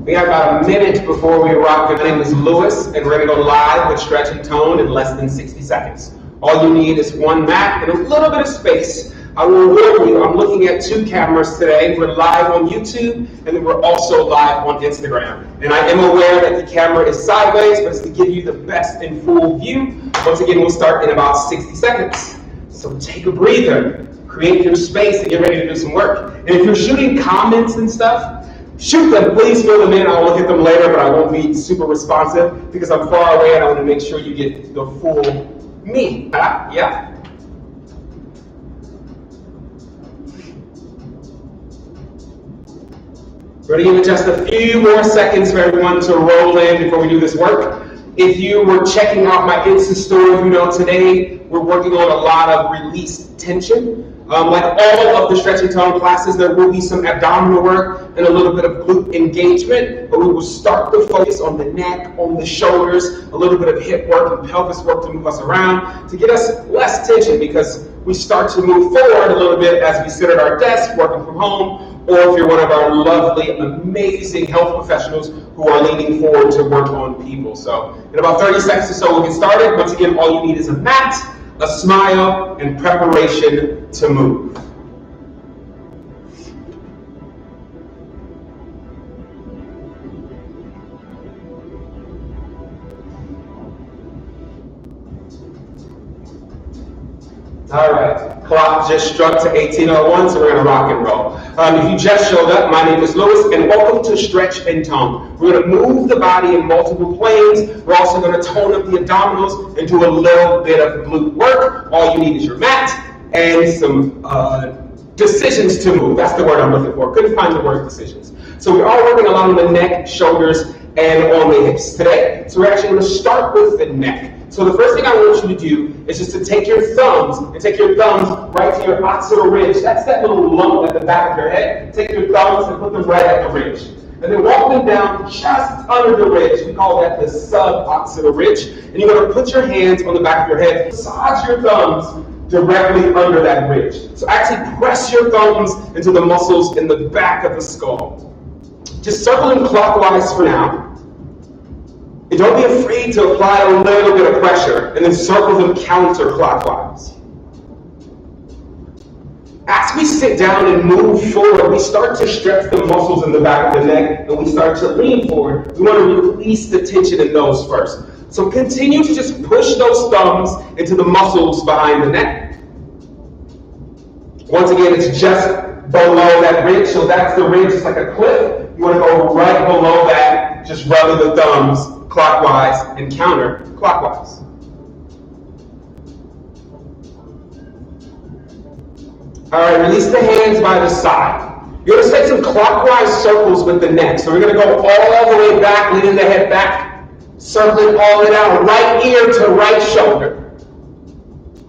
We have about a minute before we rock. My name is Lewis, and we're going to go live with stretch and tone in less than 60 seconds. All you need is one mat and a little bit of space. I will warn you, I'm looking at 2 cameras today. We're live on YouTube, and then we're also live on Instagram. And I am aware that the camera is sideways, but it's to give you the best and full view. Once again, we'll start in about 60 seconds. So take a breather, create your space, and get ready to do some work. And if you're shooting comments and stuff, shoot them, please fill them in. I'll look at them later, but I won't be super responsive because I'm far away and I want to make sure you get the full me. Yeah? We're going to give it just a few more seconds for everyone to roll in before we do this work. If you were checking out my Insta story, you know today we're working on a lot of released tension. Like all of the stretch and tone classes, there will be some abdominal work and a little bit of glute engagement, but we will start to focus on the neck, on the shoulders, a little bit of hip work and pelvis work to move us around, to get us less tension because we start to move forward a little bit as we sit at our desk working from home, or if you're one of our lovely, amazing health professionals who are leaning forward to work on people. So in about 30 seconds or so, we'll get started. Once again, all you need is a mat, a smile, and preparation to move. All right, clock just struck to 18:01, so we're gonna rock and roll. If you just showed up, my name is Lewis, and welcome to Stretch and Tone. We're gonna move the body in multiple planes. We're also gonna tone up the abdominals and do a little bit of glute work. All you need is your mat and some decisions to move. That's the word I'm looking for. Couldn't find the word decisions. So we are working along the neck, shoulders, and on the hips today. So we're actually gonna start with the neck. So the first thing I want you to do is just to take your thumbs right to your occipital ridge. That's that little lump at the back of your head. Take your thumbs and put them right at the ridge. And then walk them down just under the ridge. We call that the suboccipital ridge. And you're going to put your hands on the back of your head. Massage your thumbs directly under that ridge. So actually press your thumbs into the muscles in the back of the skull. Just circle them clockwise for now. And don't be afraid to apply a little bit of pressure and then circle them counterclockwise. As we sit down and move forward, we start to stretch the muscles in the back of the neck and we start to lean forward. We want to release the tension in those first. So continue to just push those thumbs into the muscles behind the neck. Once again, it's just below that ridge. So that's the ridge, it's like a cliff. You want to go right below that, just rubbing the thumbs clockwise and counterclockwise. All right, release the hands by the side. You're going to take some clockwise circles with the neck. So we're going to go all the way back, leaning the head back, circling all the way down, right ear to right shoulder.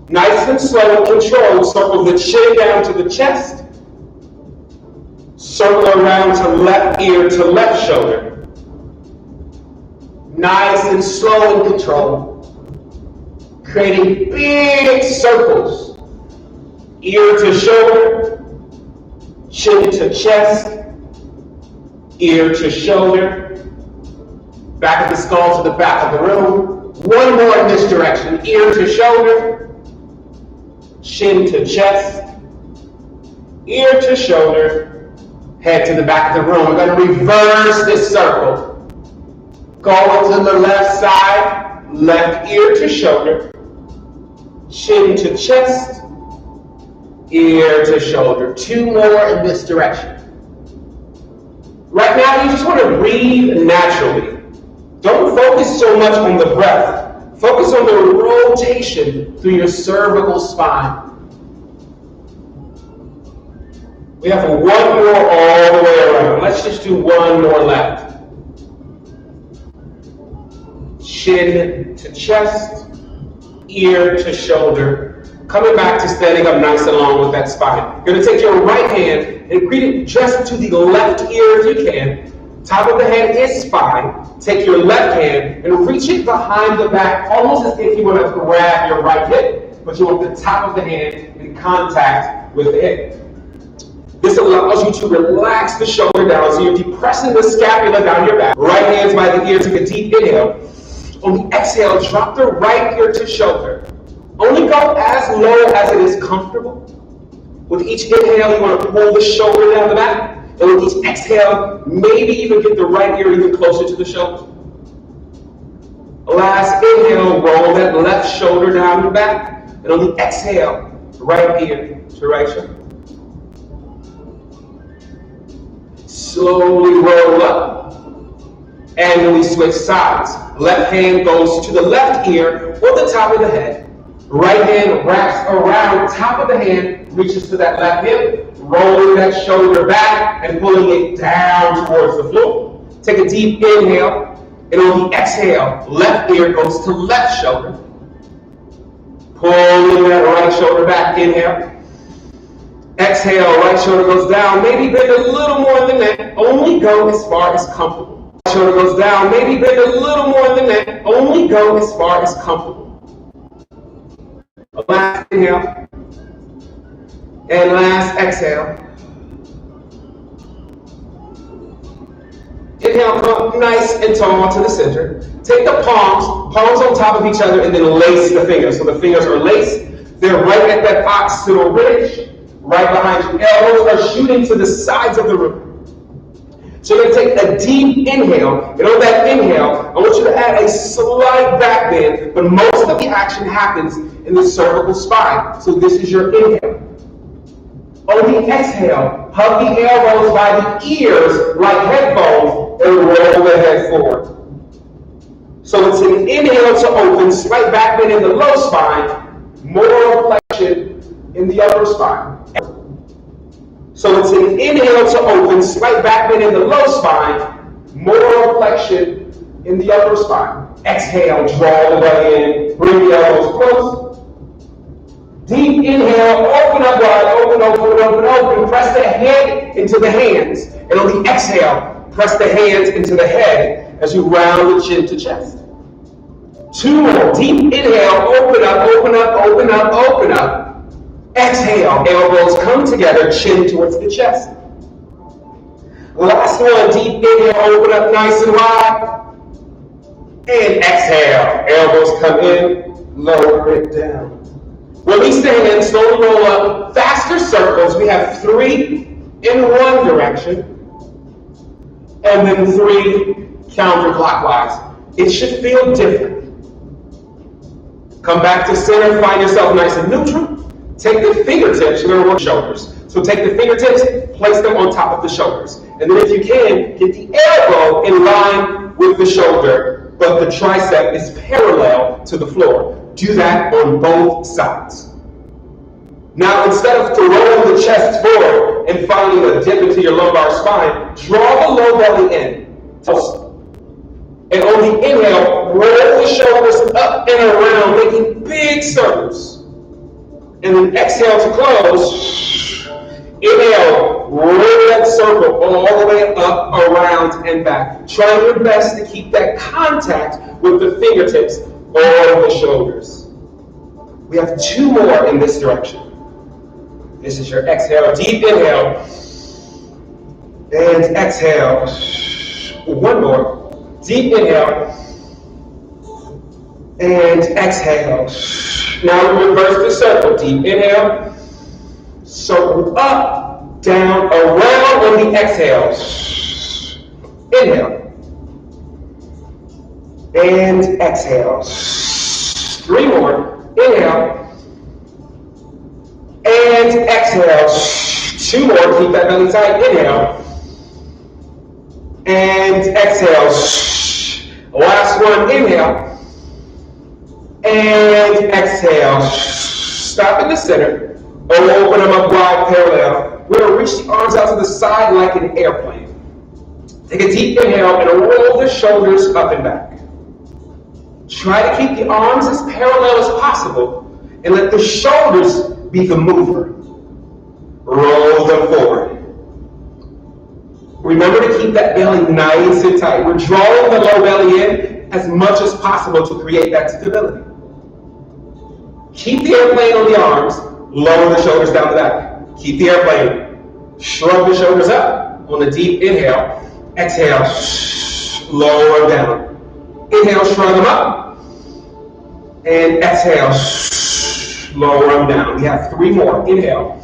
Nice and slow and controlled. Circle the chin down to the chest. Circle around to left ear to left shoulder. Nice and slow and controlled. Creating big circles. Ear to shoulder, chin to chest, ear to shoulder, back of the skull to the back of the room. One more in this direction. Ear to shoulder, chin to chest, ear to shoulder, head to the back of the room. We're going to reverse this circle. Go to the left side, left ear to shoulder, chin to chest, ear to shoulder. 2 more in this direction. Right now, you just want to breathe naturally. Don't focus so much on the breath. Focus on the rotation through your cervical spine. We have 1 more all the way around. Let's just do 1 more left. Chin to chest, ear to shoulder. Coming back to standing up nice and long with that spine. You're going to take your right hand and bring it just to the left ear if you can. Top of the head is spine. Take your left hand and reach it behind the back, almost as if you want to grab your right hip, but you want the top of the hand in contact with the hip. This allows you to relax the shoulder down, so you're depressing the scapula down your back. Right hands by the ear, take a deep inhale. On the exhale, drop the right ear to shoulder. Only go as low as it is comfortable. With each inhale, you want to pull the shoulder down the back. And with each exhale, maybe even get the right ear even closer to the shoulder. Last inhale, roll that left shoulder down the back. And on the exhale, right ear to right shoulder. Slowly roll up. And then we switch sides. Left hand goes to the left ear or the top of the head. Right hand wraps around top of the hand, reaches to that left hip, rolling that shoulder back and pulling it down towards the floor. Take a deep inhale, and on the exhale, left ear goes to left shoulder. Pulling that right shoulder back, inhale. Exhale, right shoulder goes down, maybe bend a little more than that, only go as far as comfortable. Right shoulder goes down, maybe bend a little more than that, only go as far as comfortable. Last inhale, and last exhale. Inhale, come nice and tall to the center. Take the palms on top of each other, and then lace the fingers. So the fingers are laced. They're right at that occipital ridge, right behind you. Elbows are shooting to the sides of the room. So you're going to take a deep inhale, and on that inhale, I want you to add a slight back bend, but most of the action happens in the cervical spine. So this is your inhale. On the exhale, hug the elbows by the ears like headphones and roll the head forward. So it's an inhale to open, slight back bend in the low spine, more flexion in the upper spine. So it's an inhale to open, slight back bend in the low spine, more flexion in the upper spine. Exhale, draw the belly in, bring the elbows close. Deep inhale, open up wide, open, open, open, open. Press the head into the hands. And on the exhale, press the hands into the head as you round the chin to chest. Two more. Deep inhale, open up, open up, open up, open up. Exhale, elbows come together, chin towards the chest. Last one, deep inhale, open up nice and wide. And exhale, elbows come in, lower it down. Release the hands, slowly roll up, faster circles. We have 3 in one direction, and then 3 counterclockwise. It should feel different. Come back to center, find yourself nice and neutral. Take the fingertips, you're going to work shoulders. So take the fingertips, place them on top of the shoulders. And then if you can, get the elbow in line with the shoulder, but the tricep is parallel to the floor. Do that on both sides. Now, instead of throwing the chest forward and finding a dip into your lumbar spine, draw the low belly in. And on the inhale, roll the shoulders up and around, making big circles. And then exhale to close. Inhale, roll that circle all the way up, around, and back. Try your best to keep that contact with the fingertips or the shoulders. We have 2 more in this direction. This is your exhale, deep inhale. And exhale. 1 more. Deep inhale. And exhale. Now we reverse the circle. Deep inhale. Circle up, down, around on the exhale. Inhale. And exhale. 3 more. Inhale. And exhale. 2 more. Keep that belly tight. Inhale. And exhale. Last one. Inhale. And exhale. Stop in the center. Open them up wide, parallel. We're going to reach the arms out to the side like an airplane. Take a deep inhale and roll the shoulders up and back. Try to keep the arms as parallel as possible and let the shoulders be the mover. Roll them forward. Remember to keep that belly nice and tight. We're drawing the low belly in as much as possible to create that stability. Keep the airplane on the arms, lower the shoulders down the back. Keep the airplane. Shrug the shoulders up on the deep inhale. Exhale, lower them down. Inhale, shrug them up. And exhale, lower them down. We have 3 more. Inhale.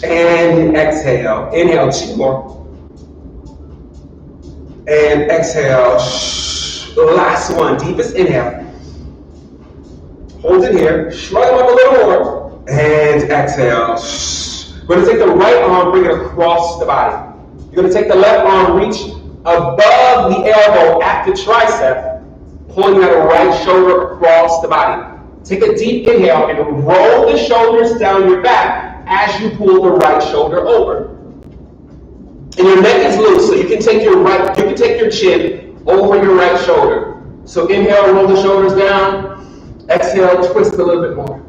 And exhale. Inhale, 2 more. And exhale. Last one. Deepest inhale. Hold it here. Shrug them up a little more. And exhale. We're going to take the right arm, bring it across the body. You're going to take the left arm, reach above the elbow at the tricep, pulling that right shoulder across the body. Take a deep inhale and roll the shoulders down your back as you pull the right shoulder over. And your neck is loose, so you can take your chin over your right shoulder. So inhale, roll the shoulders down. Exhale, twist a little bit more.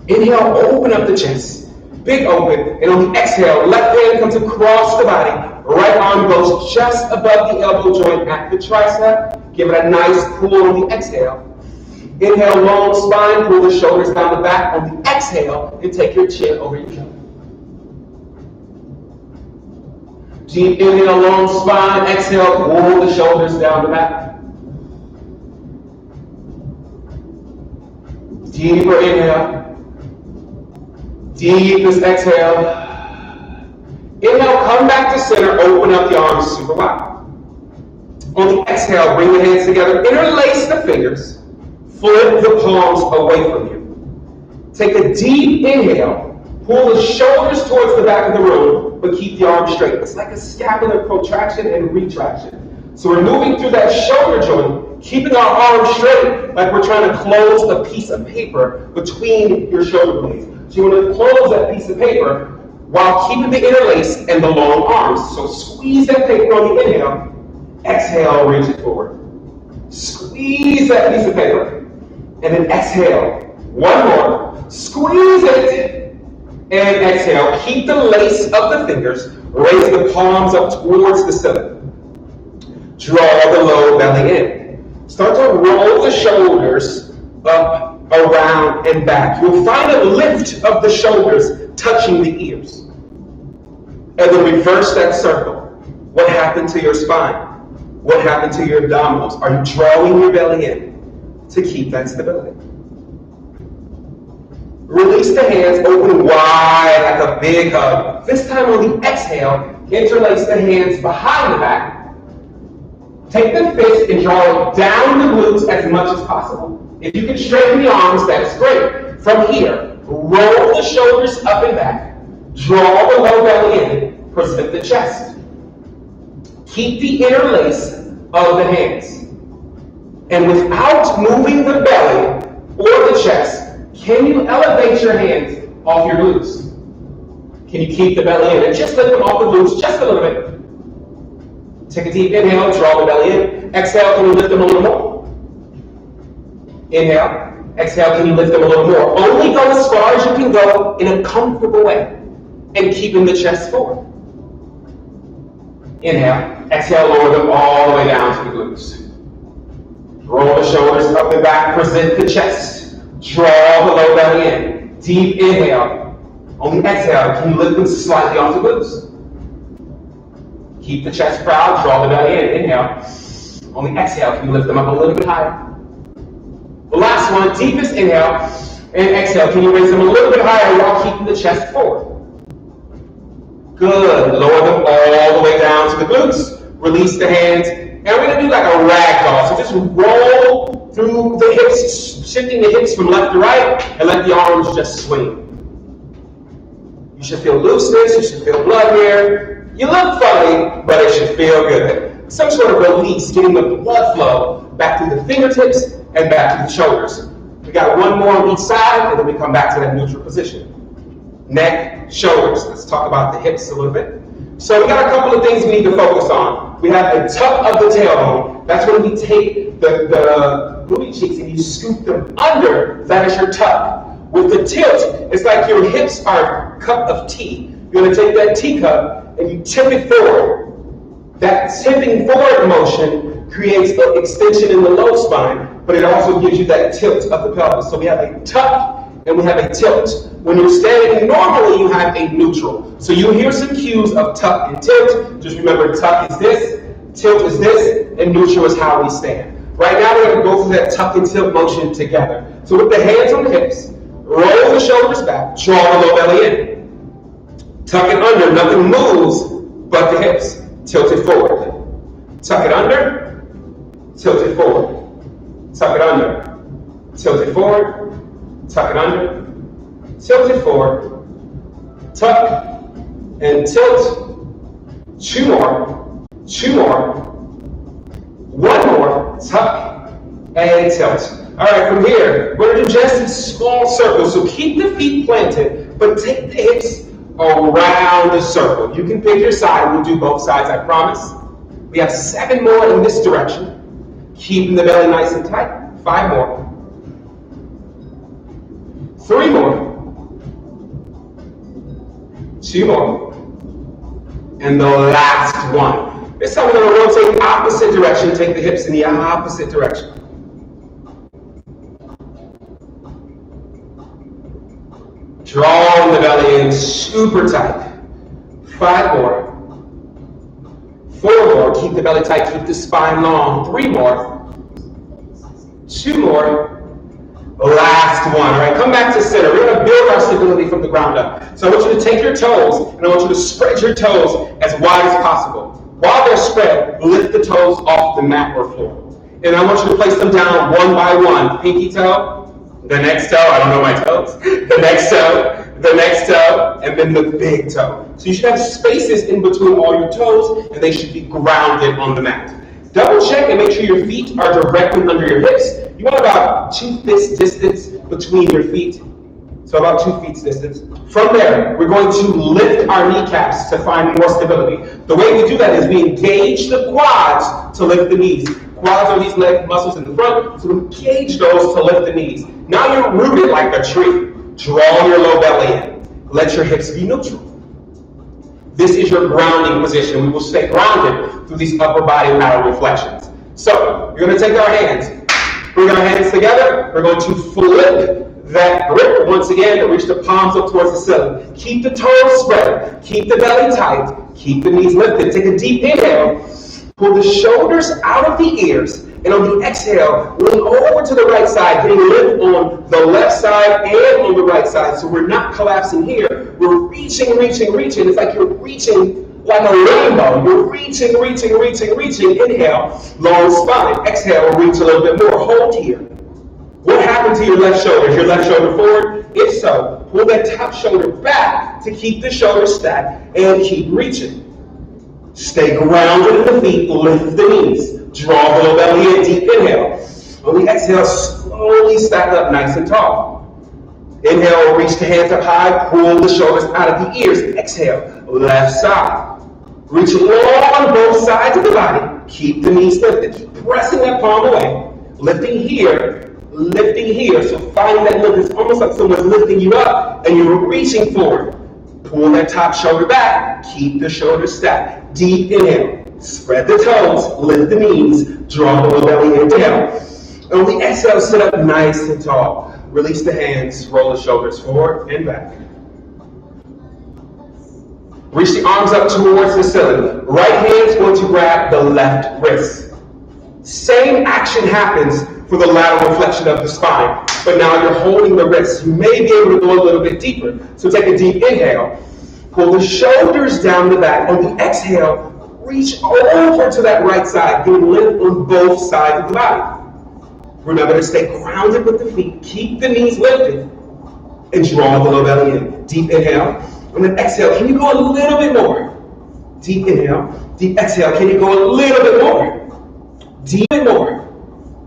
Inhale, open up the chest. Big open. And on the exhale, left hand comes across the body. Right arm goes just above the elbow joint at the tricep. Give it a nice pull on the exhale. Inhale, long spine. Pull the shoulders down the back on the exhale and take your chin over your shoulder. Deep inhale, long spine. Exhale, pull the shoulders down the back. Deeper inhale. Deepest exhale. Inhale, come back to center, open up the arms super wide. On the exhale, bring the hands together, interlace the fingers, flip the palms away from you. Take a deep inhale, pull the shoulders towards the back of the room, but keep the arms straight. It's like a scapular protraction and retraction. So we're moving through that shoulder joint, keeping our arms straight, like we're trying to close a piece of paper between your shoulder blades. So you want to close that piece of paper while keeping the interlace and the long arms. So squeeze that paper on the inhale. Exhale, reach it forward. Squeeze that piece of paper. And then exhale. One more. Squeeze it. And exhale. Keep the lace of the fingers. Raise the palms up towards the ceiling. Draw the low belly in. Start to roll the shoulders up, around, and back. You'll find a lift of the shoulders touching the ears. And then reverse that circle. What happened to your spine? What happened to your abdominals? Are you drawing your belly in to keep that stability? Release the hands, open wide like a big hug. This time on the exhale, interlace the hands behind the back. Take the fist and draw down the glutes as much as possible. If you can straighten the arms, that's great. From here, roll the shoulders up and back. Draw the low belly in. Present the chest. Keep the interlace of the hands. And without moving the belly or the chest, can you elevate your hands off your glutes? Can you keep the belly in? And just lift them off the glutes just a little bit. Take a deep inhale, draw the belly in. Exhale, can you lift them a little more? Inhale. Exhale, can you lift them a little more? Only go as far as you can go in a comfortable way and keeping the chest forward. Inhale. Exhale, lower them all the way down to the glutes. Roll the shoulders up and back, present the chest. Draw the low belly in. Deep inhale. On the exhale, can you lift them slightly off the glutes? Keep the chest proud, draw the belly in. Inhale. On the exhale, can you lift them up a little bit higher? The last one, deepest inhale and exhale. Can you raise them a little bit higher while keeping the chest forward? Good. Lower them all the way down to the glutes. Release the hands. And we're going to do like a rag doll. So just roll through the hips, shifting the hips from left to right, and let the arms just swing. You should feel looseness. You should feel blood here. You look funny, but it should feel good. Some sort of release, getting the blood flow back through the fingertips and back to the shoulders. We got one more on each side, and then we come back to that neutral position. Neck, shoulders. Let's talk about the hips a little bit. So we got a couple of things we need to focus on. We have the tuck of the tailbone. That's when we take the booty cheeks and you scoop them under. That is your tuck. With the tilt, it's like your hips are a cup of tea. You're going to take that teacup and you tip it forward. That tipping forward motion creates an extension in the low spine, but it also gives you that tilt of the pelvis. So we have a tuck and we have a tilt. When you're standing normally, you have a neutral. So you hear some cues of tuck and tilt. Just remember, tuck is this, tilt is this, and neutral is how we stand. Right now, we're going to go through that tuck and tilt motion together. So with the hands on the hips, roll the shoulders back, draw the low belly in. Tuck it under, nothing moves but the hips. Tilt it forward. Tuck it under, tilt it forward. Tuck it under, tilt it forward. Tuck it under, tilt it forward. Tuck and tilt. 2 more, 2 more. 1 more, tuck and tilt. All right, from here, we're going to do just a small circle. So keep the feet planted, but take the hips around the circle. You can pick your side. We'll do both sides, I promise. We have 7 more in this direction. Keeping the belly nice and tight. 5 more. 3 more. 2 more. And the last one. This time we're going to rotate opposite direction. Take the hips in the opposite direction. Drawing the belly in super tight. 5 more. 4 more. Keep the belly tight. Keep the spine long. 3 more. 2 more. Last one. All right, come back to center. We're going to build our stability from the ground up. So I want you to take your toes, and I want you to spread your toes as wide as possible. While they're spread, lift the toes off the mat or floor. And I want you to place them down one by one. Pinky toe, the next toe, I don't know my toes, the next toe, and then the big toe. So you should have spaces in between all your toes, and they should be grounded on the mat. Double check and make sure your feet are directly under your hips. You want about 2 fist distance between your feet. So about 2 feet distance. From there, we're going to lift our kneecaps to find more stability. The way we do that is we engage the quads to lift the knees. Quads are these leg muscles in the front, so engage those to lift the knees. Now you're rooted like a tree. Draw your low belly in. Let your hips be neutral. This is your grounding position. We will stay grounded through these upper body lateral reflections. So, you're going to take our hands, bring our hands together. We're going to flip that grip once again to reach the palms up towards the ceiling. Keep the toes spread. Keep the belly tight. Keep the knees lifted. Take a deep inhale. Pull the shoulders out of the ears. And on the exhale, lean over to the right side, getting lift on the left side and on the right side. So we're not collapsing here. We're reaching, reaching, reaching. It's like you're reaching like a rainbow. You're reaching, reaching, reaching, reaching. Inhale, long spine. Exhale, reach a little bit more. Hold here. What happened to your left shoulder? Is your left shoulder forward? If so, pull that top shoulder back to keep the shoulder stacked and keep reaching. Stay grounded in the feet, lift the knees. Draw the low belly in, deep inhale. On the exhale, slowly stack up nice and tall. Inhale, reach the hands up high, pull the shoulders out of the ears. Exhale, left side. Reach long on both sides of the body. Keep the knees lifted. Keep pressing that palm away. Lifting here. So finding that lift, it's almost like someone's lifting you up and you're reaching forward. Pull that top shoulder back. Keep the shoulders stacked. Deep inhale. Spread the toes. Lift the knees. Draw the low belly in. Inhale. On the exhale, sit up nice and tall. Release the hands. Roll the shoulders forward and back. Reach the arms up towards the ceiling. Right hand's going to grab the left wrist. Same action happens for the lateral flexion of the spine, but now you're holding the wrist. You may be able to go a little bit deeper. So take a deep inhale. Pull the shoulders down the back. On the exhale, reach over to that right side, getting lift on both sides of the body. Remember to stay grounded with the feet. Keep the knees lifted and draw the low belly in. Deep inhale. On the exhale, can you go a little bit more? Deep inhale. Deep exhale, can you go a little bit more? Deep and more.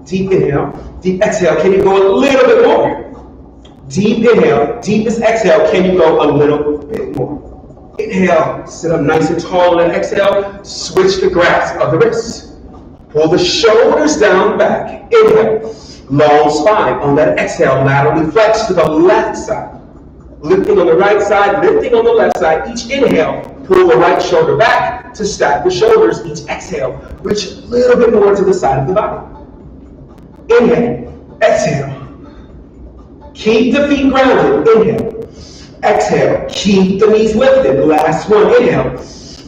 Deep inhale. Deep exhale, can you go a little bit more? Deep inhale. Deepest exhale, can you go a little bit more? Inhale, sit up nice and tall. On that exhale, switch the grasp of the wrists. Pull the shoulders down back. Inhale, long spine. On that exhale, laterally flex to the left side. Lifting on the right side, lifting on the left side. Each inhale, pull the right shoulder back to stack the shoulders. Each exhale, reach a little bit more to the side of the body. Inhale, exhale. Keep the feet grounded. Inhale. Exhale. Keep the knees lifted. Last one. Inhale.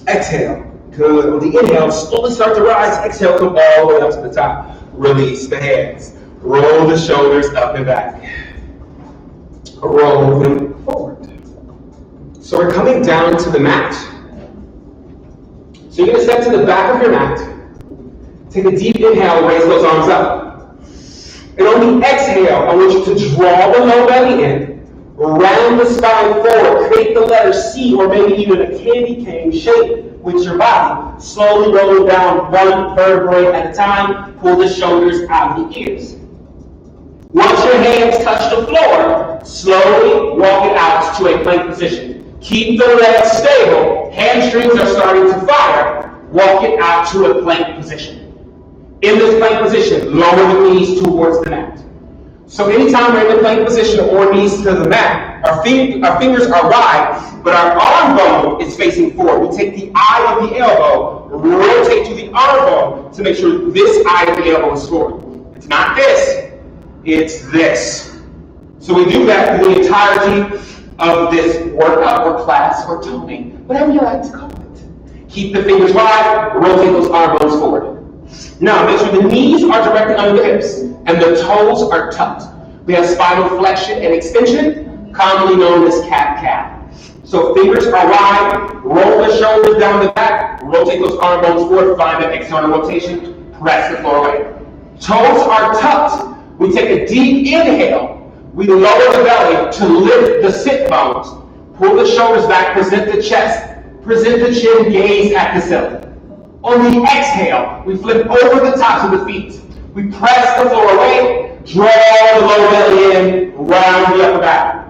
Exhale. Good. On the inhale, slowly start to rise. Exhale, come all the way up to the top. Release the hands. Roll the shoulders up and back. Roll them forward. So we're coming down to the mat. So you're going to step to the back of your mat. Take a deep inhale, raise those arms up. And on the exhale, I want you to draw the low belly in, round the spine forward, create the letter C or maybe even a candy cane shape with your body. Slowly roll down one vertebrae at a time. Pull the shoulders out of the ears. Once your hands touch the floor, slowly walk it out to a plank position. Keep the legs stable. Hamstrings are starting to fire. Walk it out to a plank position. In this plank position, lower the knees towards the mat. So anytime we're in the plank position or knees to the mat, our fingers are wide, but our arm bone is facing forward. We take the eye of the elbow, rotate to the arm bone to make sure this eye of the elbow is forward. It's not this, it's this. So we do that through the entirety of this workout or class or toning, whatever you like to call it. Keep the fingers wide, rotate those arm bones forward. Now, make sure the knees are directly under the hips and the toes are tucked. We have spinal flexion and extension, commonly known as cat-cow. So fingers are wide, roll the shoulders down the back, rotate those arm bones forward, find that external rotation, press the floor away. Toes are tucked. We take a deep inhale. We lower the belly to lift the sit bones. Pull the shoulders back, present the chest, present the chin, gaze at the ceiling. On the exhale, we flip over the tops of the feet. We press the floor away, draw the lower belly in, round the upper back.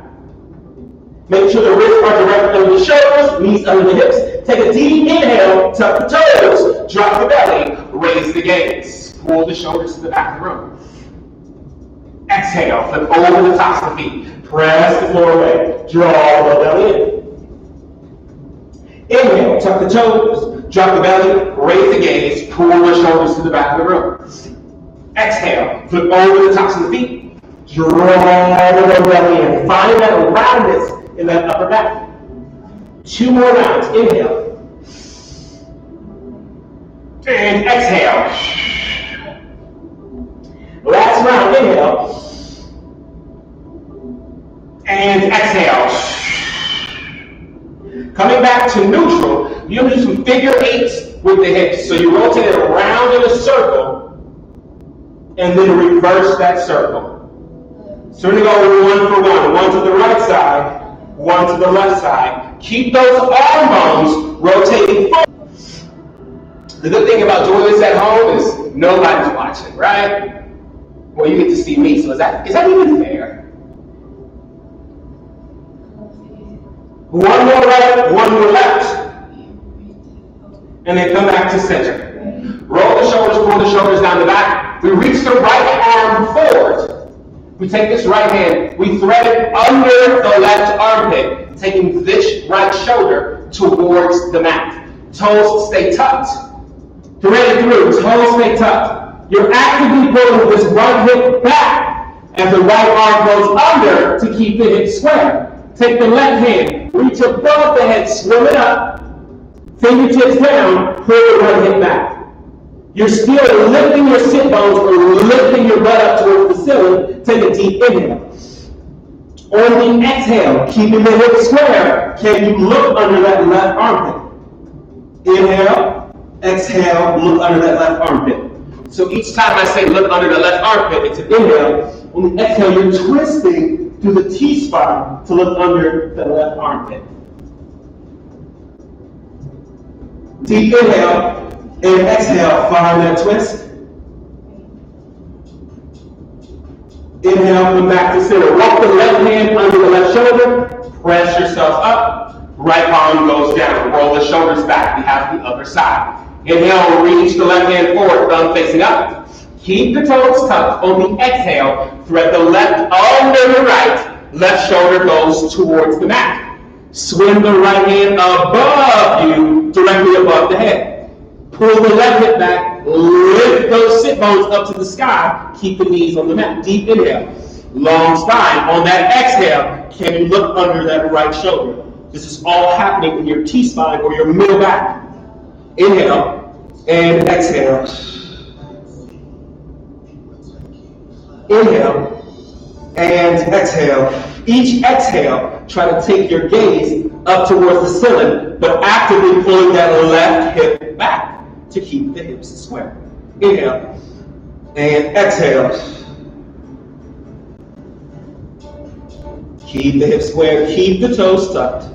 Make sure the wrists are directly under the shoulders, knees under the hips. Take a deep inhale, tuck the toes, drop the belly, raise the gaze. Pull the shoulders to the back of the room. Exhale, flip over the tops of the feet. Press the floor away, draw the belly in. Inhale, tuck the toes, drop the belly, raise the gaze, pull the shoulders to the back of the room. Exhale, flip over the tops of the feet, draw the belly in. Find that roundness in that upper back. 2 more rounds. Inhale. And exhale. Last round. Inhale. And exhale. Coming back to neutral, you'll do some figure 8s with the hips. So you rotate it around in a circle and then reverse that circle. So we're going to go 1 for 1. 1 to the right side, 1 to the left side. Keep those arm bones rotating forward. The good thing about doing this at home is nobody's watching, right? Well, you get to see me, so is that even fair? 1 more right, 1 more left. And then come back to center. Roll the shoulders, pull the shoulders down the back. We reach the right arm forward. We take this right hand, we thread it under the left armpit, taking this right shoulder towards the mat. Toes stay tucked. Thread it through, toes stay tucked. You're actively pulling this right hip back as the right arm goes under to keep the hip square. Take the left hand, reach above the head, swim it up, fingertips down, pull the right hip back. You're still lifting your sit bones or lifting your butt up towards the ceiling. Take a deep inhale. On the exhale, keeping the hip square, can you look under that left armpit? Inhale, exhale, look under that left armpit. So each time I say look under the left armpit, it's an inhale. On the exhale, you're twisting through the T-spot to look under the left armpit. Deep inhale and exhale, find that twist. Inhale, come back to center. Walk the left hand under the left shoulder, press yourself up, right arm goes down. Roll the shoulders back, we have the other side. Inhale, reach the left hand forward, thumb facing up. Keep the toes tucked. On the exhale, thread the left under the right. Left shoulder goes towards the mat. Swing the right hand above you, directly above the head. Pull the left hip back, lift those sit bones up to the sky. Keep the knees on the mat. Deep inhale. long spine. On that exhale, can you look under that right shoulder? This is all happening in your T-spine or your middle back. Inhale and exhale. Inhale and exhale. Each exhale, try to take your gaze up towards the ceiling, but actively pulling that left hip back to keep the hips square. Inhale and exhale. Keep the hips square, keep the toes tucked.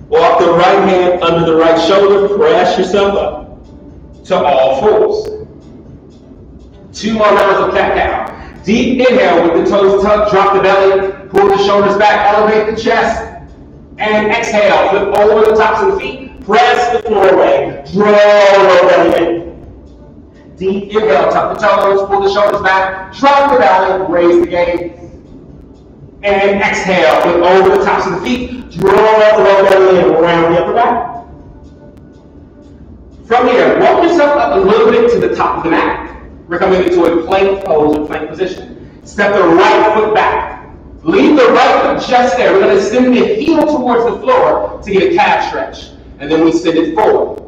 Walk the right hand under the right shoulder, press yourself up to all fours. 2 more rounds of cat-cow. Deep inhale with the toes tucked, drop the belly, pull the shoulders back, elevate the chest, and exhale, flip over the tops of the feet, press the floor away, draw the belly in. Deep inhale, tuck the toes, pull the shoulders back, drop the belly, raise the gaze. And exhale, flip over the tops of the feet, draw the lower belly in, around the upper back. From here, walk yourself up a little bit to the top of the mat. We're coming into a plank pose or plank position. Step the right foot back. Leave the right foot just there. We're going to send the heel towards the floor to get a calf stretch. And then we send it forward.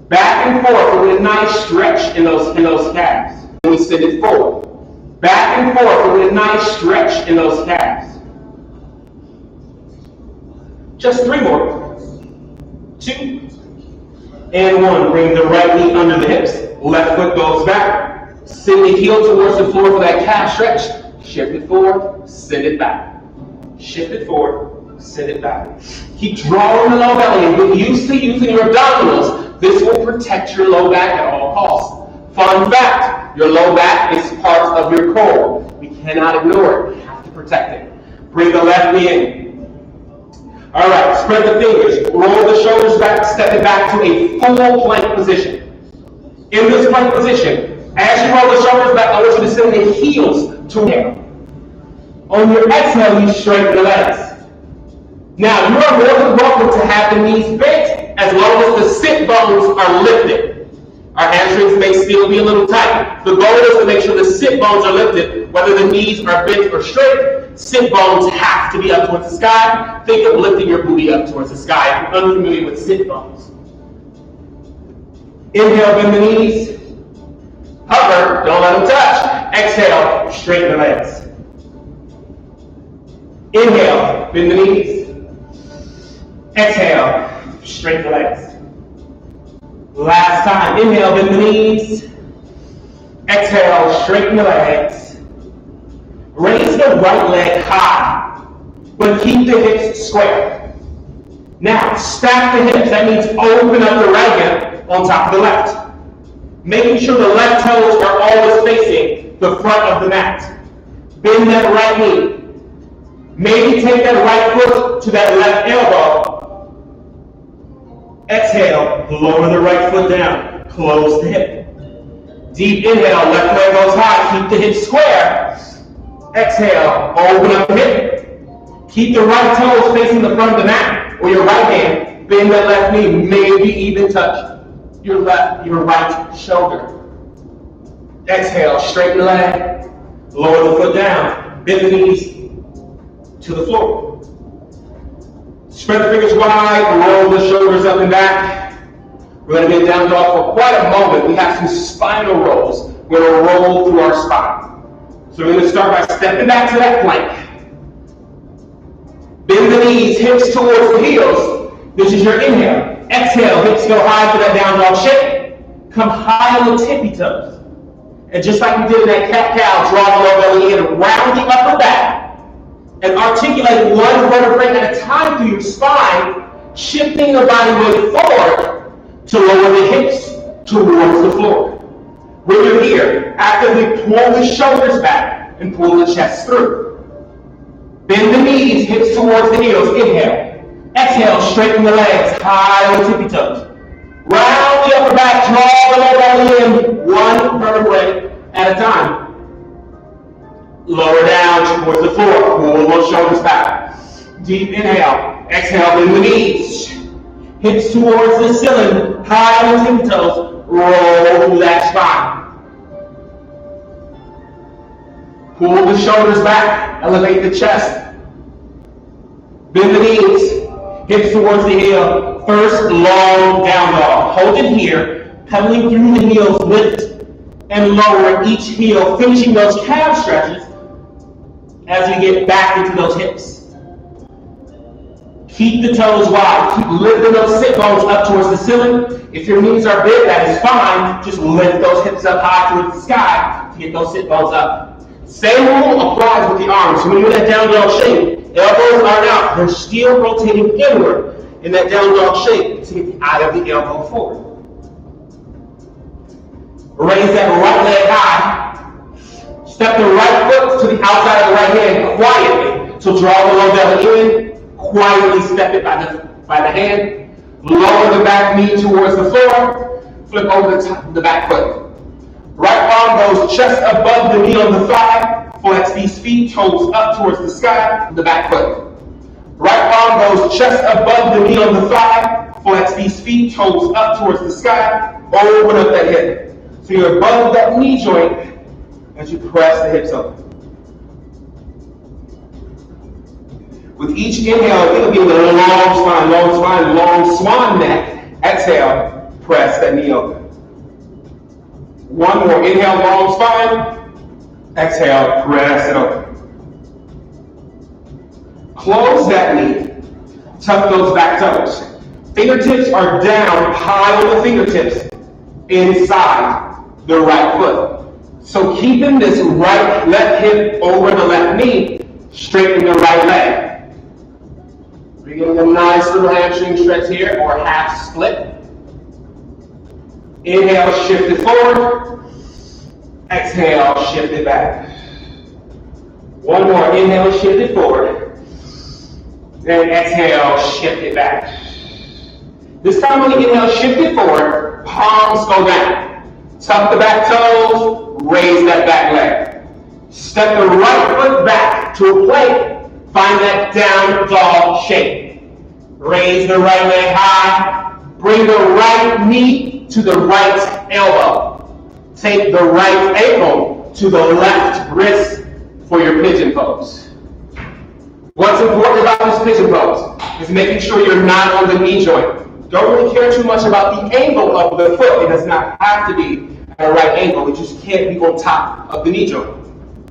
Back and forth with a nice stretch in those calves. And we send it forward. Back and forth with a nice stretch in those calves. Just 3 more. 2 and 1. Bring the right knee under the hips. Left foot goes back. Send the heel towards the floor for that calf stretch. Shift it forward, send it back. Shift it forward, send it back. Keep drawing the low belly and get used to using your abdominals. This will protect your low back at all costs. Fun fact, your low back is part of your core. We cannot ignore it. We have to protect it. Bring the left knee in. All right, spread the fingers. Roll the shoulders back, step it back to a full plank position. In this plank position, as you roll the shoulders back, I want you to send the heels to inhale. On your exhale, you straighten the legs. Now, you are more than welcome to have the knees bent as long as the sit bones are lifted. Our hamstrings may still be a little tight. The goal is to make sure the sit bones are lifted, whether the knees are bent or straight. Sit bones have to be up towards the sky. Think of lifting your booty up towards the sky if you're unfamiliar with sit bones. Inhale, bend the knees. Hover, don't let them touch. Exhale, straighten the legs. Inhale, bend the knees. Exhale, straighten the legs. Last time, inhale, bend the knees. Exhale, straighten the legs. Raise the right leg high, but keep the hips square. Now, stack the hips. That means open up the right hip on top of the left. Making sure the left toes are always facing the front of the mat. Bend that right knee. Maybe take that right foot to that left elbow. Exhale, lower the right foot down. Close the hip. Deep inhale, left leg goes high. Keep the hip square. Exhale, open up the hip. Keep the right toes facing the front of the mat or your right hand. Bend that left knee. Maybe even touch your right shoulder. Exhale, straighten the leg, lower the foot down, bend the knees to the floor. Spread the fingers wide, roll the shoulders up and back. We're going to get down dog for quite a moment. We have some spinal rolls. We're going to roll through our spine. So we're going to start by stepping back to that plank. Bend the knees, hips towards the heels. This is your inhale. Exhale, hips go high for that down dog shape. Come high on the tippy toes. And just like we did in that cat-cow, draw the low belly in around the upper back. And articulate one vertebrae at a time through your spine, shifting the body weight forward to lower the hips towards the floor. When you're here, actively pull the shoulders back and pull the chest through. Bend the knees, hips towards the heels. Inhale. Exhale, straighten the legs, high on the tippy toes. Round the upper back, draw the lower belly in, one vertebrae at a time. Lower down towards the floor, pull those shoulders back. Deep inhale, exhale, bend the knees. Hips towards the ceiling, high on the tippy toes, roll through that spine. Pull the shoulders back, elevate the chest. Bend the knees, hips towards the heel. First, long down dog. Hold it here, pedaling through the heels, lift and lower each heel, finishing those calf stretches as we get back into those hips. Keep the toes wide. Keep lifting those sit bones up towards the ceiling. If your knees are big, that is fine. Just lift those hips up high towards the sky to get those sit bones up. Same rule applies with the arms. When you're in that down dog shape, elbows aren't out. They're still rotating inward in that down dog shape to get the eye of the elbow forward. Raise that right leg high. Step the right foot to the outside of the right hand quietly. So draw the low belly in. Quietly step it by the hand. Lower the back knee towards the floor. Flip over the top of the back foot. Right arm goes just above the knee on the thigh. Flex these feet, toes up towards the sky, the back foot. Right arm goes just above the knee on the thigh. Flex these feet, toes up towards the sky. Open up that hip. So you're above that knee joint as you press the hips open. With each inhale, think of being a long spine, long swan neck. Exhale, press that knee open. One more, inhale, long spine. Exhale, press it open. Close that knee. Tuck those back toes. Fingertips are down, high on the fingertips, inside the right foot. So keeping this right left hip over the left knee, straighten the right leg. We're getting a nice little hamstring stretch here, or half split. Inhale, shift it forward. Exhale, shift it back. One more, inhale, shift it forward. And exhale, shift it back. This time when you inhale, shift it forward, palms go down. Tuck the back toes, raise that back leg. Step the right foot back to a plank. Find that down dog shape. Raise the right leg high. Bring the right knee to the right elbow. Take the right ankle to the left wrist for your pigeon pose. What's important about this pigeon pose is making sure you're not on the knee joint. Don't really care too much about the angle of the foot. It does not have to be at a right angle. It just can't be on top of the knee joint.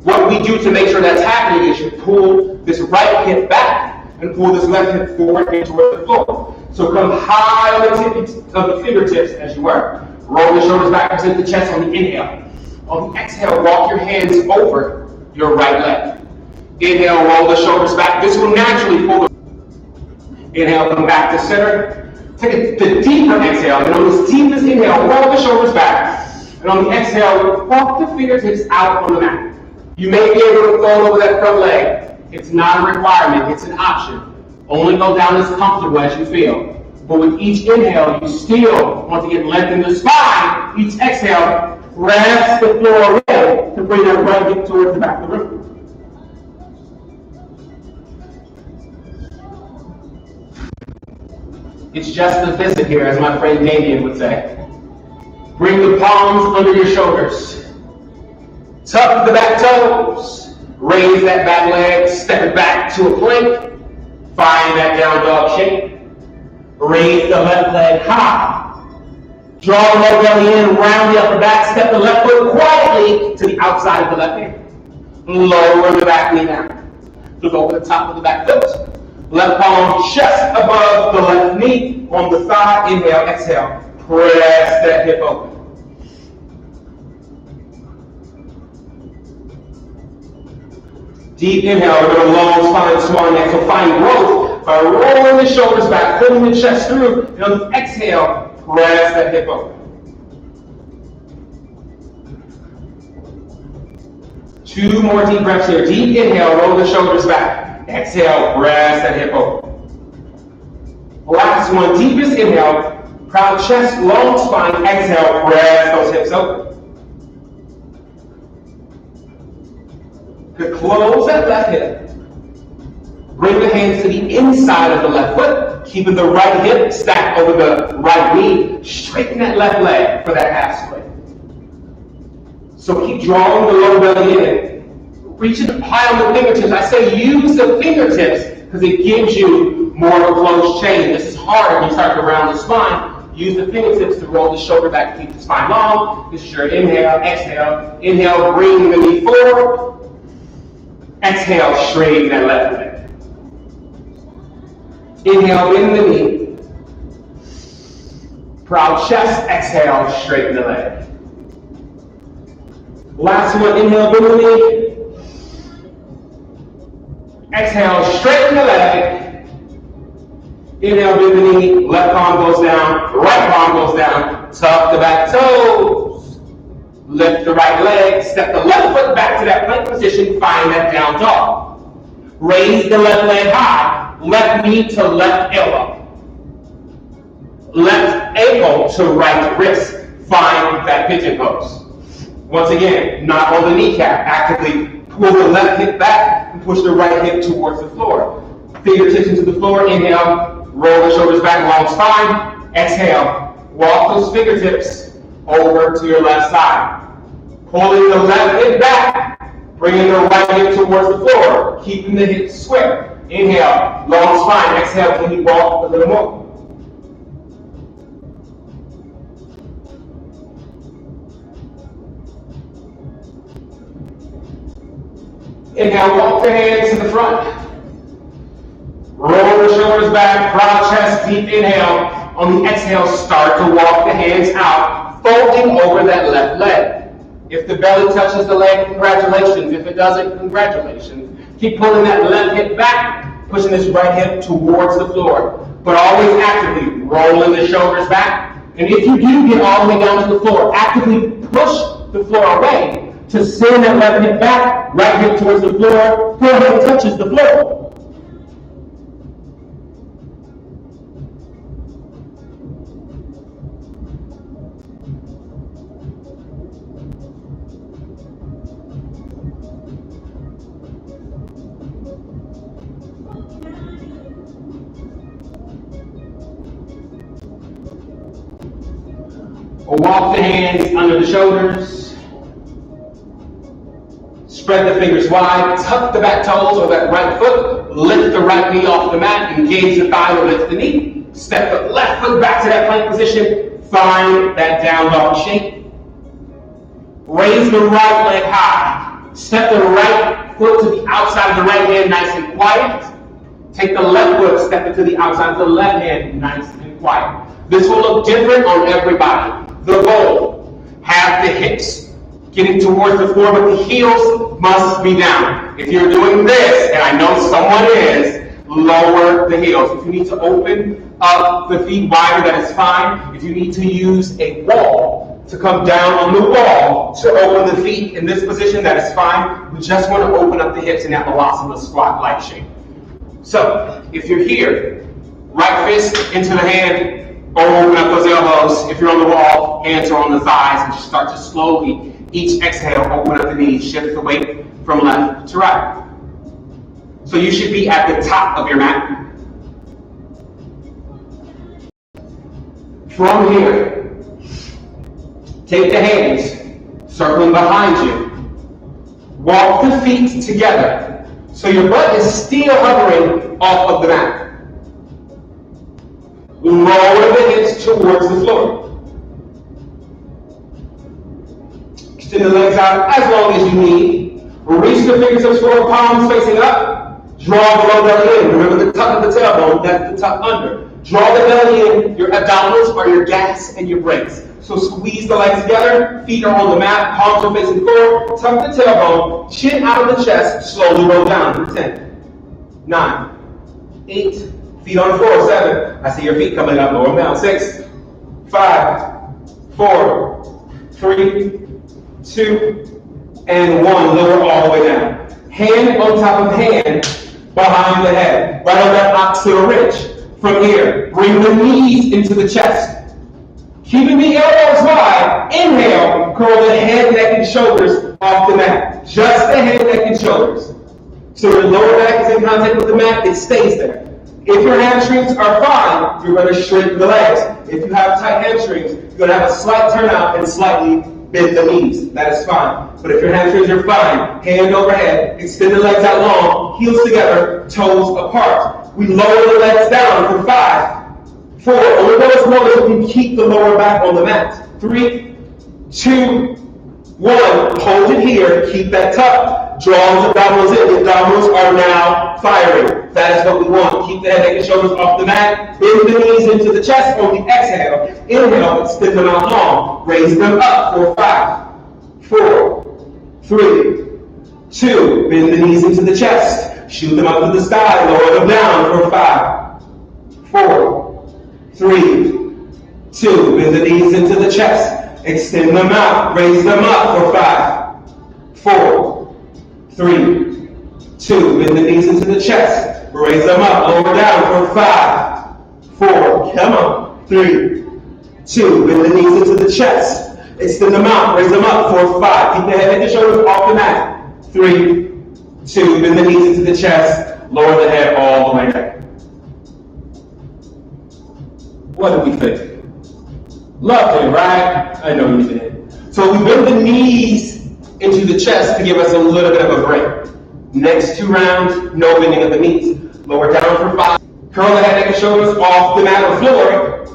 What we do to make sure that's happening is you pull this right hip back and pull this left hip forward and toward the floor. So come high on the tips of the fingertips as you work. Roll the shoulders back, present the chest on the inhale. On the exhale, walk your hands over your right leg. Inhale, roll the shoulders back. This will naturally pull the... Inhale, come back to center. Take the deeper exhale, and on this deepest inhale, roll the shoulders back. And on the exhale, walk the fingertips out on the mat. You may be able to fold over that front leg. It's not a requirement, it's an option. Only go down as comfortable as you feel. But with each inhale, you still want to get length in the spine. Each exhale, press the floor in to bring that right hip towards the back of the room. It's just a visit here, as my friend Damien would say. Bring the palms under your shoulders. Tuck the back toes. Raise that back leg, step it back to a plank. Find that down dog shape. Raise the left leg high. Draw the low belly in, round the upper back, step the left foot quietly to the outside of the left hand. Lower the back knee down. Flip over the top of the back foot. Left palm just above the left knee on the thigh. Inhale, exhale. Press that hip open. Deep inhale, we're going to long spine swan neck. So find growth by rolling the shoulders back, pulling the chest through. And on the exhale, press that hip open. Two more deep breaths here. Deep inhale, roll the shoulders back. Exhale, press that hip open. Last one, deepest inhale, proud chest, long spine. Exhale, press those hips open. Good, close that left hip. Bring the hands to the inside of the left foot, keeping the right hip stacked over the right knee. Straighten that left leg for that half split. So keep drawing the lower belly in. Reaching high on the fingertips. I say use the fingertips because it gives you more of a closed chain. This is harder when you start to round the spine. Use the fingertips to roll the shoulder back to keep the spine long. This is your inhale, exhale. Inhale, bring the knee forward. Exhale, straighten that left leg. Inhale, bend the knee. Proud chest, exhale, straighten the leg. Last one, inhale, bend the knee. Exhale, straighten the leg. Inhale, bend the knee, left palm goes down, right palm goes down, tuck the back toes, lift the right leg, step the left foot back to that plank position, find that down dog. Raise the left leg high, left knee to left elbow. Left ankle to right wrist, find that pigeon pose. Once again, not on the kneecap, actively pull the left hip back and push the right hip towards the floor. Fingertips into the floor, inhale. Roll the shoulders back, long spine. Exhale, walk those fingertips over to your left side. Pulling the left hip back, bringing the right hip towards the floor, keeping the hips square. Inhale, long spine. Exhale, when you walk a little more. Inhale, walk the hands to the front. Roll the shoulders back, broad chest, deep inhale. On the exhale, start to walk the hands out, folding over that left leg. If the belly touches the leg, congratulations. If it doesn't, congratulations. Keep pulling that left hip back, pushing this right hip towards the floor. But always actively rolling the shoulders back. And if you do get all the way down to the floor, actively push the floor away to send that left hip back, right hip towards the floor, forehead touches the floor. Walk the hands under the shoulders. Spread the fingers wide. Tuck the back toes or that right foot. Lift the right knee off the mat. Engage the thigh or lift the knee. Step the left foot back to that plank position. Find that down dog shape. Raise the right leg high. Step the right foot to the outside of the right hand, nice and quiet. Take the left foot, step it to the outside of the left hand, nice and quiet. This will look different on everybody. The goal, have the hips getting towards the floor, but the heels must be down. If you're doing this, and I know someone is, lower the heels. If you need to open up the feet wider, that is fine. If you need to use a wall to come down on the wall to open the feet in this position, that is fine. We just want to open up the hips in that Balasana squat-like shape. So, if you're here, right fist into the hand, open up those elbows. If you're on the wall, hands are on the thighs, and just start to slowly, each exhale, open up the knees, shift the weight from left to right. So you should be at the top of your mat. From here, take the hands, circling behind you. Walk the feet together, so your butt is still hovering off of the mat. Roll the hips towards the floor. Extend the legs out as long as you need. Reach the fingertips forward, palms facing up. Draw the low belly in. Remember the tuck of the tailbone, that's the tuck under. Draw the belly in. Your abdominals are your gas and your brakes. So squeeze the legs together. Feet are on the mat, palms are facing forward. Tuck the tailbone, chin out of the chest, slowly roll down for 10, 9, 8, feet on the floor, 7. I see your feet coming up, lower them down. 6, 5, 4, 3, 2, and 1. Lower all the way down. Hand on top of hand behind the head. Right on that occipital ridge. From here, bring the knees into the chest. Keeping the elbows wide. Inhale, curl the head, neck, and shoulders off the mat. Just the head, neck, and shoulders. So your lower back is in contact with the mat, it stays there. If your hamstrings are fine, you're going to straighten the legs. If you have tight hamstrings, you're going to have a slight turnout and slightly bend the knees. That is fine. But if your hamstrings are fine, hand overhead, extend the legs out long, heels together, toes apart. We lower the legs down for 5, 4. Only go as low as you can keep the lower back on the mat. 3, 2, 1. Hold it here. Keep that tucked. Draw the abdominals in. The abdominals are now firing. That is what we want. Keep the head, neck, and shoulders off the mat. Bend the knees into the chest on the exhale. Inhale, extend them out long. Raise them up for 5, 4, 3, 2. Bend the knees into the chest. Shoot them up to the sky. Lower them down for 5, 4, 3, 2. Bend the knees into the chest. Extend them out. Raise them up for 5, 4, 3, 2. Bend the knees into the chest. Raise them up. Lower down for 5, 4. Come on. 3, 2. Bend the knees into the chest. Extend them out. Raise them up for 5. Keep the head and shoulders off the mat. 3, 2. Bend the knees into the chest. Lower the head all the way down. What did we think? Lovely, right? I know you did. So we bend the knees into the chest to give us a little bit of a break. Next 2 rounds, no bending of the knees. Lower down for 5. Curl the head, neck, and shoulders off the mat or floor.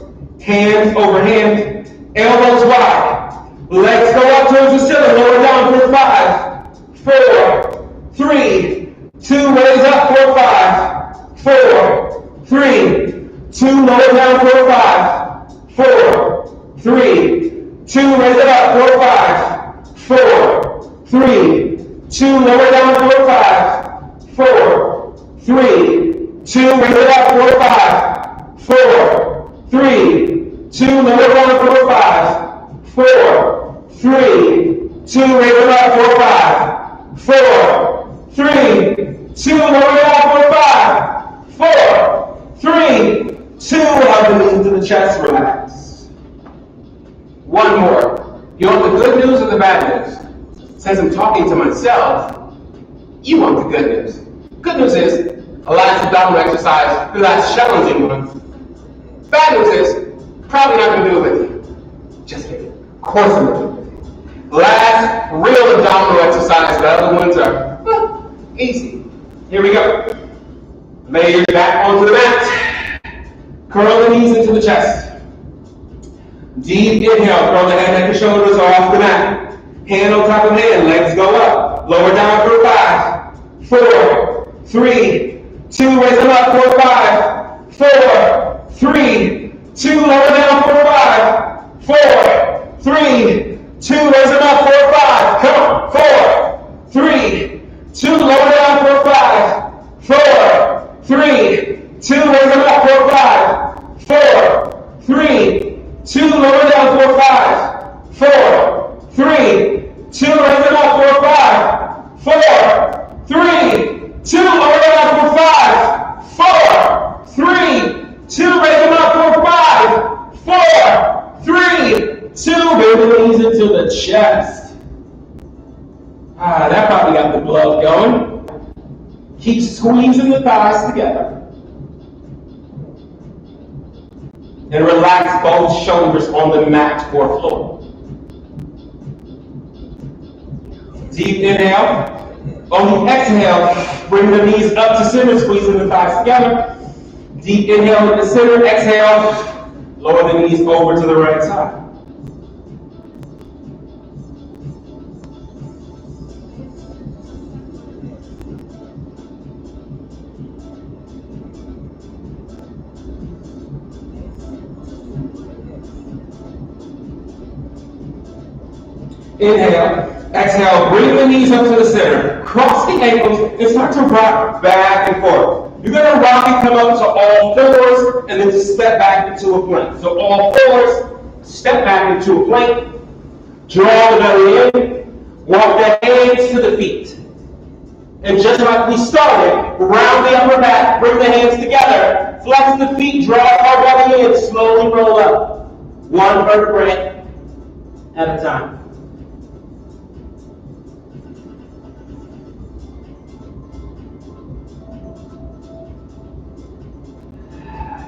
Hands over hands. Elbows wide. Legs go up towards the ceiling. Lower down for 5, 4, 3, 2. Raise up for 5, 4, 3, 2. Lower down for 5, 4, 3, 2. Raise it up for 5, 4, 3, 2. Lower down for 5, 4, 3, 2. Raise it up for 5, 4, 3, 2. Lower down for 5, 4, 3, 2. Raise it up for 5, 4, 3, 2. Lower down for 5, 4, 3, 2. Hug the knees into the chest. Relax. One more. You want the good news or the bad news? Since I'm talking to myself, you want the good news. Good news is a last abdominal exercise, the last challenging one. Bad news is probably not going to do it with you. Just kidding. Of course I'm going to do it with you. Last real abdominal exercise. The other ones are easy. Here we go. Lay your back onto the mat. Curl the knees into the chest. Deep inhale, curl the head, neck, and shoulders off the mat. Hand on top of hand, legs go up. Lower down for 5, 4, 3, 2. Raise them up for 5, 4, 3, 2. Lower down for 5, 4, 3, 2. Raise them up for 5. Come on. 4, 3, 2. Lower down for 5, 4, 3, 2. Raise them up for 5, 4, 3, 2. Lower down for 5, 4, 3, 2. Raise them up for 5, 4, 3, 2. Lower down for 5, 4, 3, 2. Raise them up for 5, 4, 3, 2. Bend the knees into the chest. That probably got the blood going. Keep squeezing the thighs together. And relax both shoulders on the mat or floor. Deep inhale. On the exhale, bring the knees up to center, squeezing the thighs together. Deep inhale in the center, exhale, lower the knees over to the right side. Inhale. Exhale, bring the knees up to the center. Cross the ankles and start to rock back and forth. You're going to rock and come up to all fours and then just step back into a plank. So all fours, step back into a plank. Draw the belly in. Walk the hands to the feet. And just like we started, round the upper back, bring the hands together. Flex the feet, draw our belly in, slowly roll up. One vertebrae at a time.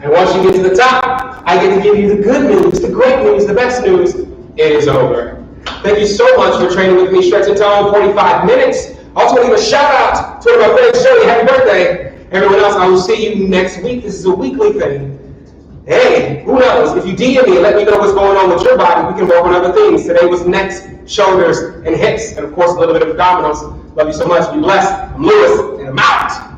And once you get to the top, I get to give you the good news, the great news, the best news. It is over. Thank you so much for training with me, Stretch and Tone, 45 minutes. I also want to give a shout out to one of my friends, Shirley. Happy birthday. Everyone else, I will see you next week. This is a weekly thing. Hey, who knows? If you DM me and let me know what's going on with your body, we can work on other things. Today was necks, shoulders, and hips, and of course a little bit of abdominals. Love you so much. Be blessed. I'm Lewis, and I'm out.